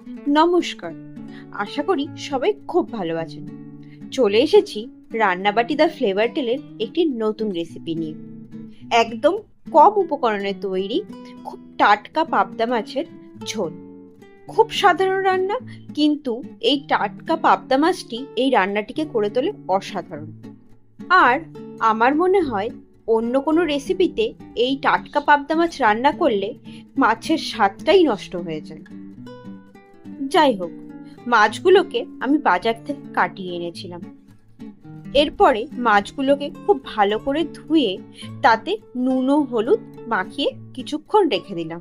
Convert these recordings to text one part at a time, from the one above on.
নমস্কার। আশা করি সবাই খুব ভালো আছেন। চলে এসেছি রান্নাবাটি দ্য ফ্লেভার টেলের একটি নতুন রেসিপি নিয়ে। একদম কম উপকরণে তৈরি খুব টাটকা পাবদা মাছের ঝোল। খুব সাধারণ রান্না, কিন্তু এই টাটকা পাবদা মাছটি এই রান্নাটিকে করে তোলে অসাধারণ। আর আমার মনে হয় অন্য কোনো রেসিপিতে এই টাটকা পাবদা মাছ রান্না করলে মাছের স্বাদটাই নষ্ট হয়ে যায়। যাই হোক, মাছগুলোকে আমি বাজার থেকে কাটিয়ে এনেছিলাম। এরপরে মাছগুলোকে খুব ভালো করে ধুয়ে তাতে নুন ও হলুদ মাখিয়ে কিছুক্ষণ রেখে দিলাম।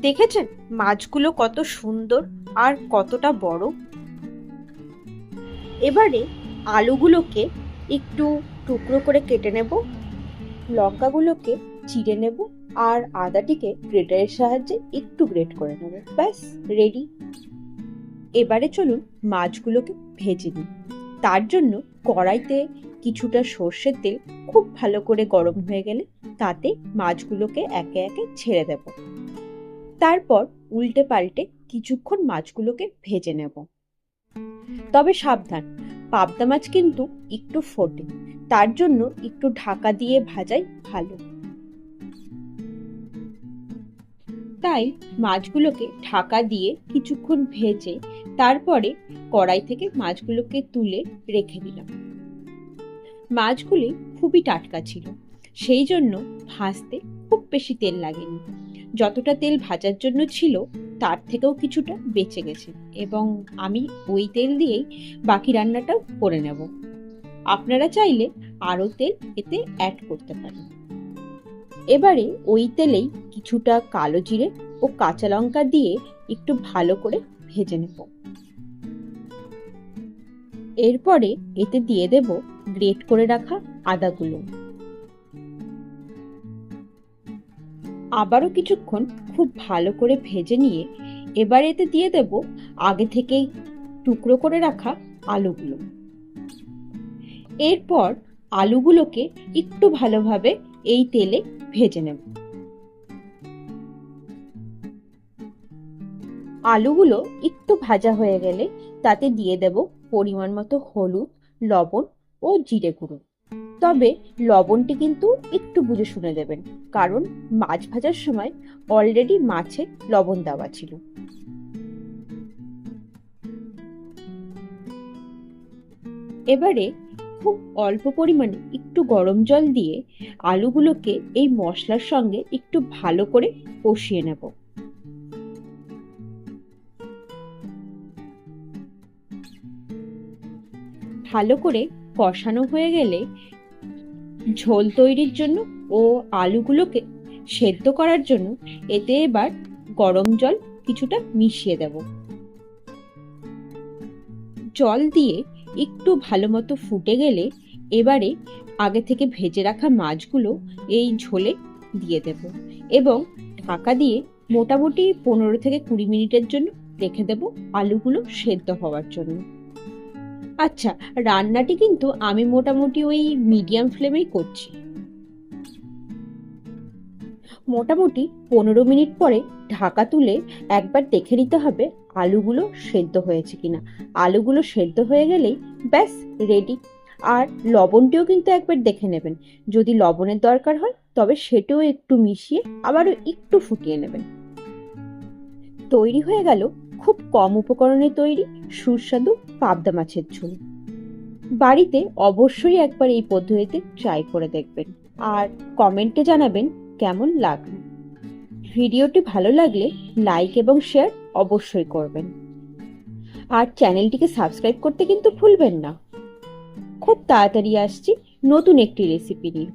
দেখেছেন মাছগুলো কত সুন্দর আর কতটা বড়। এবারে আলুগুলোকে একটু টুকরো করে কেটে নেব, লঙ্কাগুলোকে চিড়ে নেব, আর আদাটিকে গ্রেটারের সাহায্যে একটু গ্রেট করে নেব। ব্যাস রেডি। এবারে চলুন মাছগুলোকে ভেজে নিই। তার জন্য কড়াইতে কিছুটা সর্ষের তেল খুব ভালো করে গরম হয়ে গেলে তাতে মাছগুলোকে একে একে ছেড়ে দেব। তারপর উল্টে পাল্টে কিছুক্ষণ মাছগুলোকে ভেজে নেব। তবে সাবধান, পাবদা মাছ কিন্তু একটু ফোটে, তার জন্য একটু ঢাকা দিয়ে ভাজাই ভালো। তাই মাছগুলোকে ঢাকা দিয়ে কিছুক্ষণ ভেজে তারপরে কড়াই থেকে মাছগুলোকে তুলে রেখে দিলাম। মাছগুলি খুবই টাটকা ছিল, সেই জন্য ভাজতে খুব বেশি তেল লাগেনি। যতটা তেল ভাজার জন্য ছিল তার থেকেও কিছুটা বেঁচে গেছে, এবং আমি ওই তেল দিয়েই বাকি রান্নাটাও করে নেব। আপনারা চাইলে আরও তেল এতে অ্যাড করতে পারেন। এবারে ওই তেলেই কিছুটা কালো জিরে ও কাঁচা লঙ্কা দিয়ে একটু ভালো করে ভেজে নেব। এরপরে এতে দিয়ে দেব গ্রেট করে রাখা আদাগুলো। আবারও কিছুক্ষণ খুব ভালো করে ভেজে নিয়ে এবার এতে দিয়ে দেব আগে থেকেই টুকরো করে রাখা আলুগুলো। এরপর আলুগুলোকে একটু ভালোভাবে এই তেলে ভেজে নেব। আলুগুলো একটু ভাজা হয়ে গেলে তাতে দিয়ে দেব পরিমাণ মতো হলুদ, লবণ ও জিরে গুঁড়ো। তবে লবণটি কিন্তু একটু বুঝে শুনে দেবেন, কারণ মাছ ভাজার সময় অলরেডি মাছে লবণ দেওয়া ছিল। এবারে খুব অল্প পরিমাণে একটু গরম জল দিয়ে আলুগুলোকে এই মশলার সঙ্গে একটু ভালো করে কষিয়ে নেব। ভালো করে কষানো হয়ে গেলে ঝোল তৈরির জন্য ও আলুগুলোকে সেদ্ধ করার জন্য এতে এবার গরম জল কিছুটা মিশিয়ে দেব। জল দিয়ে একটু ভালো মতো ফুটে গেলে এবারে আগে থেকে ভেজে রাখা মাছগুলো এই ঝোলে দিয়ে দেব এবং ঢাকা দিয়ে মোটামুটি 15 থেকে 20 মিনিটের জন্য রেখে দেব আলুগুলো সেদ্ধ হওয়ার জন্য। আচ্ছা, রান্নাটি কিন্তু আমি মোটামুটি ওই মিডিয়াম ফ্লেমেই করছি। মোটামুটি 15 মিনিট পরে ঢাকা তুলে একবার দেখে নিতে হবে আলুগুলো সেদ্ধ হয়েছে কিনা। আলুগুলো সেদ্ধ হয়ে গেলেই ব্যাস রেডি। আর লবণটিও কিন্তু একবার দেখে নেবেন, যদি লবণের দরকার হয় তবে সেটাও একটু মিশিয়ে আবারও একটু ফুটিয়ে নেবেন। তৈরি হয়ে গেল খুব কম উপকরণে তৈরি সুস্বাদু পাবদা মাছের ঝোল। বাড়িতে অবশ্যই একবার এই পদ্ধতিতে ট্রাই করে দেখবেন আর কমেন্টে জানাবেন কেমন লাগলো। ভিডিওটি ভালো লাগলে লাইক এবং শেয়ার অবশ্যই করবেন, আর চ্যানেলটিকে সাবস্ক্রাইব করতে কিন্তু ভুলবেন না। খুব তাড়াতাড়ি আসছি নতুন একটি রেসিপি নিয়ে।